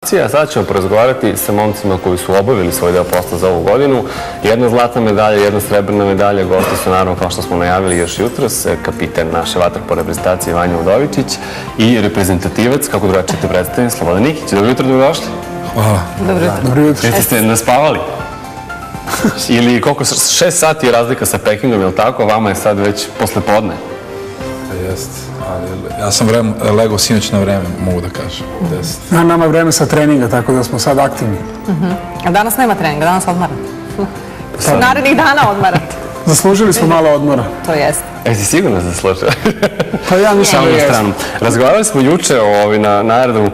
reprezentacije, a sada ćemo porazgovarati sa momcima koji su obavili svoj deo posla za ovu godinu. Jedna zlatna medalja, jedna srebrna medalja, gosti su naravno, kao što smo najavili još jutros, kapiten naše vaterpolo reprezentacije Vanja Udovičić i reprezentativac, kako drugačije te predstavim, Slobodan Nikić. Dobro jutro, dobrodošli. Hvala. Dobro jutro. Jeste ste naspavali? Ili koliko, 6 sati je razlika sa Pekingom, je li tako? Vama je sad već posle podne. Jeste, ali ja sam legao sinoć na vreme, mogu da kažem. Nama je vreme sa treninga, tako da smo sad aktivni. A danas nema treninga, danas odmarate. Narednih dana odmarate. Zaslužili smo malo odmora. To jeste. Jesi sigurno zaslužili? Pa ja mislim da jeste. Razgovarali smo juče na aerodromu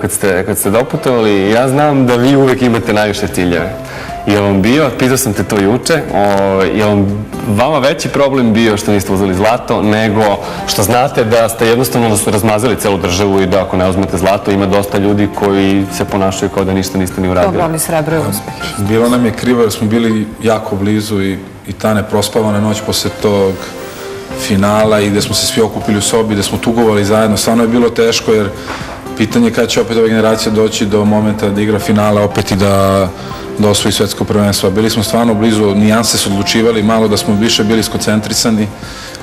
kad ste doputovali i ja znam da vi uvek imate najviše ciljeve. Je vam bio, pitao sam te to juče, je vam vama veći problem bio što niste uzeli zlato nego što znate da ste jednostavno razmazali celu državu i da ako ne uzmete zlato ima dosta ljudi koji se ponašaju kao da ništa niste ni uradili? Dobro, oni srebro je uspeh. Bilo nam je krivo jer smo bili jako blizu i ta neprospavana noć posle tog finala i gde smo se svi okupili u sobi, gde smo tugovali zajedno. Stvarno je bilo teško jer pitanje je kada će opet ova generacija doći do momenta da igra finale opet i da osvoji svetsko prvenstvo. Bili smo stvarno blizu, nijanse su odlučivali, malo da smo više bili skoncentrisani.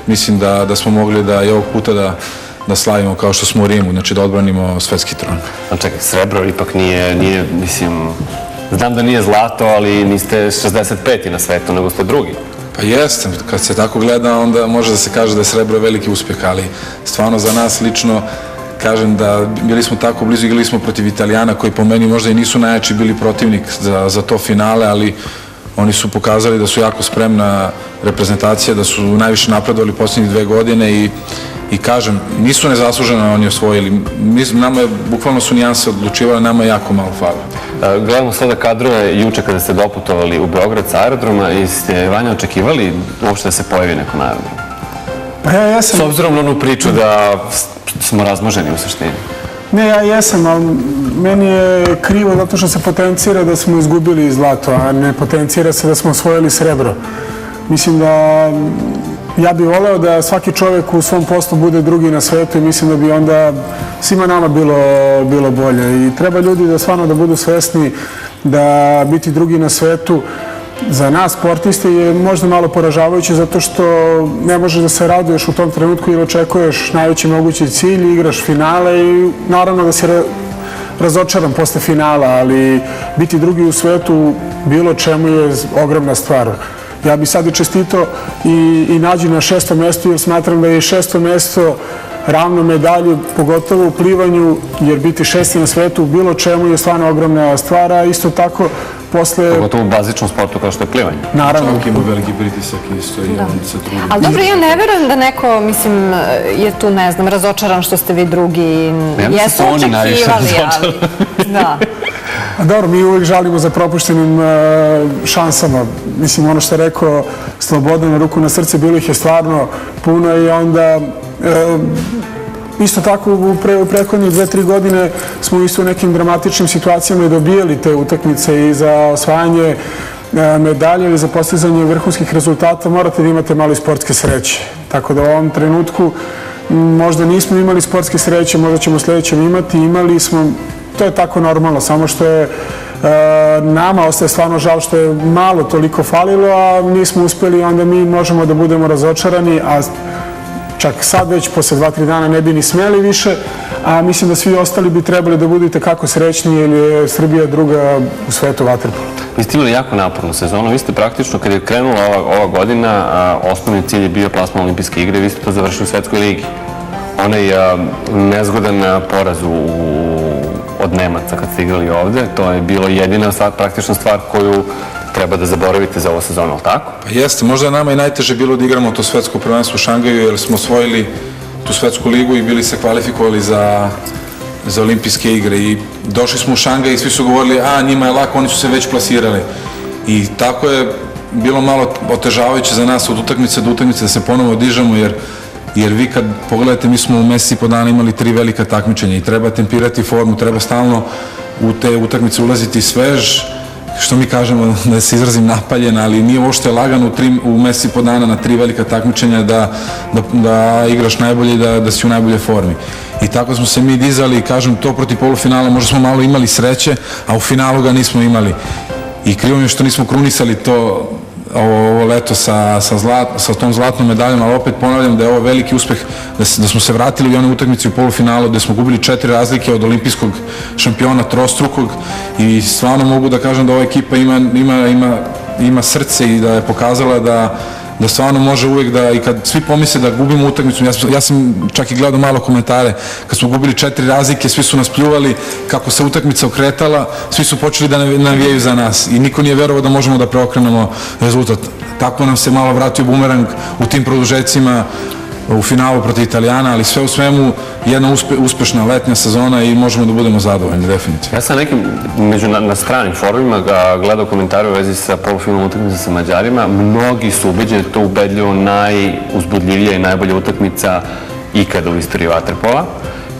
Mislim da smo mogli da i ovog puta da slavimo kao što smo u Rimu, znači da odbranimo svetski tron. Ali čekaj, srebro ipak nije, mislim, znam da nije zlato, ali niste 65. na svetu, nego ste drugi. Pa jeste, kad se tako gleda, onda može da se kaže da je srebro veliki uspeh, ali stvarno za nas lično kažem da bili smo tako blizu, igrali smo protiv Italijana koji po meni možda i nisu najjači bili protivnik za to finale, ali oni su pokazali da su jako spremna reprezentacija, da su najviše napredovali posljednjih 2 godine i kažem, nisu nezasluženo oni osvojili. Nama je, bukvalno su nijanse odlučivali, nama je jako malo fala. Gledamo sada kadrove juče kada ste doputovali u Beograd sa aerodroma i ste, Vanja, očekivali uopšte da se pojavi neko na aerodromu? Pa ja jesam. S obzirom na onu priču da smo razmaženi u suštini. Ne, ja jesam, ali meni je krivo zato što se potencira da smo izgubili zlato, a ne potencira se da smo osvojili srebro. Mislim da ja bih voleo da svaki čovjek u svom poslu bude drugi na svetu i mislim da bi onda svima nama bilo bolje. I treba ljudi da stvarno da budu svesni da biti drugi na svetu za nas sportiste je možda malo poražavajuće zato što ne možeš da se raduješ u tom trenutku ili očekuješ najveći mogući cilj, igraš finale i naravno da si razočaran posle finala, ali biti drugi u svetu bilo čemu je ogromna stvar. Ja bih sad i čestito i nađi na 6. mestu jer smatram da je 6. mesto ravno medalju, pogotovo u plivanju, jer biti 6. na svetu u bilo čemu je stvarno ogromna stvar, a isto tako posle... Pogotovo u bazičnom sportu kao što je plivanje. Naravno. Čak ima veliki pritisak isto i on se trudi. Ali dobro, ja ne verujem da neko, mislim, je tu, ne znam, razočaran što ste vi drugi. Jesu očekivali, ali... Da. Dobro, mi uvijek žalimo za propuštenim šansama. Mislim, ono što je rekao Slobodan, na ruku na srce, bilo ih je stvarno puno i onda isto tako u prethodnih 2-3 godine smo isto u nekim dramatičnim situacijama i dobijali te utakmice i za osvajanje medalje ili za postizanje vrhunskih rezultata morate da imate malo i sportske sreće. Tako da u ovom trenutku možda nismo imali sportske sreće, možda ćemo sljedećem imali smo. To je tako normalno, samo što je nama ostaje stvarno žal što je malo toliko falilo, a nismo uspjeli, onda mi možemo da budemo razočarani, a čak sad već posle 2-3 dana ne bi ni smeli više, a mislim da svi ostali bi trebali da budete kako srećni jer je Srbija druga u svetu vaterpola. Vi ste imali jako napornu sezonu, vi ste praktično, kad je krenula ova godina, osnovni cilj je bio plasman olimpijske igre, vi ste to završili u Svetskoj ligi. Onaj nezgodan poraz od Nemaca kad ste igrali ovde, to je bilo jedina praktična stvar koju treba da zaboravite za ovu sezonu, ali tako? Pa jeste, možda je nama i najteže bilo da igramo to svetsko prvenstvo u Šangaju jer smo osvojili tu svetsku ligu i bili se kvalifikovali za olimpijske igre i došli smo u Šangaj i svi su govorili njima je lako, oni su se već plasirali i tako je bilo malo otežavajuće za nas od utakmice do utakmice da se ponovo dižemo jer vi kad pogledate, mi smo u mesec i po dana imali 3 velika takmičenja i treba tempirati formu, treba stalno u te utakmice ulaziti svež, što mi kažemo, da se izrazim, napaljen, ali nije uopšte lagano u mesec i po dana na 3 velika takmičenja da igraš najbolje i da si u najboljoj formi. I tako smo se mi dizali, kažem, to protiv polufinala, možda smo malo imali sreće, a u finalu ga nismo imali. I krivo mi je što nismo krunisali to ovo leto sa tom zlatnom medaljom, ali opet ponavljam da je ovo veliki uspeh, da smo se vratili u one utakmice u polufinalu gde smo gubili 4 razlike od olimpijskog šampiona trostrukog i stvarno mogu da kažem da ova ekipa ima srce i da je pokazala da stvarno može uvek da, i kad svi pomisle da gubimo utakmicu, ja sam čak i gledao malo komentare, kad smo gubili 4 razlike, svi su nas pljuvali, kako se utakmica okretala, svi su počeli da navijaju za nas i niko nije verovao da možemo da preokrenemo rezultat. Tako nam se malo vratio bumerang u tim produžecima u finalu protiv Italijana, ali sve u svemu jedna uspešna letnja sezona i možemo da budemo zadovoljni, definitivno. Ja sam nekim na stranim forumima gledao komentare u vezi sa polufinalnom utakmicom sa Mađarima. Mnogi su ubeđeni da je to ubedljivo najuzbudljivija i najbolja utakmica ikada u istoriji vaterpola.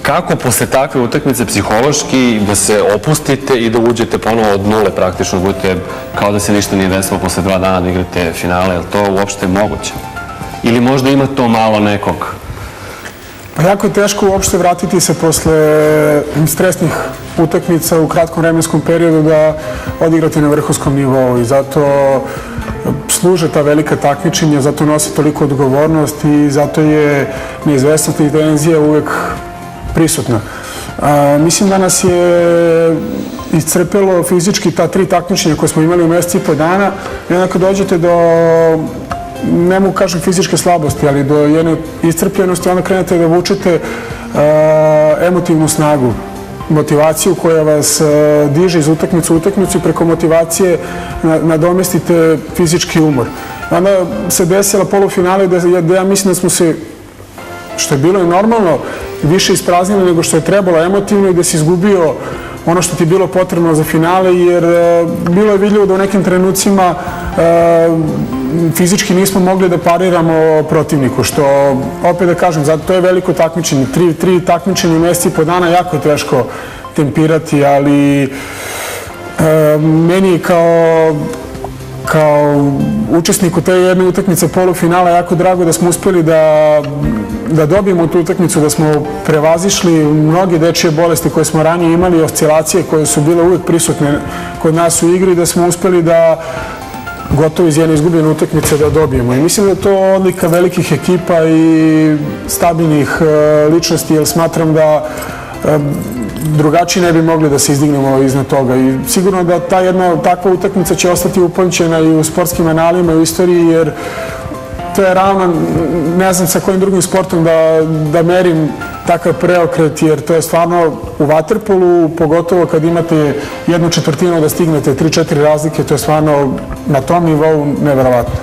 Kako posle takve utakmice psihološki da se opustite i da uđete ponovo od nule praktično, budete kao da se ništa nije desilo posle 2 dana da igrate finale, je li to uopšte moguće? Ili možda ima to malo nekog? Pa jako je teško uopšte vratiti se posle stresnih utakmica u kratkom vremenskom periodu da odigrate na vrhunskom nivou i zato služe ta velika takmičenja, zato nosi toliko odgovornost i zato je neizvesnost i tenzija uvek prisutna. Mislim da nas je iscrpelo fizički ta 3 takmičenja koje smo imali u mesec i po dana i onda kad dođete do, ne mogu kažem fizičke slabosti, ali do jedne iscrpljenosti, onda krenete da vučete emotivnu snagu, motivaciju koja vas diže iz utakmicu u utakmicu i preko motivacije nadomestite fizički umor. Onda se desila polufinale gde ja mislim da smo se, što je bilo i normalno, više ispraznili nego što je trebalo emotivno i da si izgubio ono što ti je bilo potrebno za finale, jer bilo je vidljivo da u nekim trenucima fizički nismo mogli da pariramo protivniku, što, opet da kažem, zato to je veliko takmičenje. 3 takmičenja u mesec i po dana jako je teško tempirati, ali meni je kao učesniku te jedne utakmice polufinala jako drago da smo uspeli da dobijemo tu utakmicu, da smo prevazišli mnoge dečije bolesti koje smo ranije imali, oscilacije koje su bile uvek prisutne kod nas u igri, da smo uspeli da gotovo iz jedne izgubljene utakmice da dobijemo. I mislim da je to odlika velikih ekipa i stabilnih ličnosti, jer smatram da drugačije ne bi mogli da se izdignemo iznad toga. I sigurno da ta jedna takva utakmica će ostati upamćena i u sportskim analima i u istoriji, jer to je ravno, ne znam sa kojim drugim sportom da merim takav preokret, jer to je stvarno u vaterpolu, pogotovo kad imate 1/4 da stignete 3-4 razlike, to je stvarno na tom nivou neverovatno.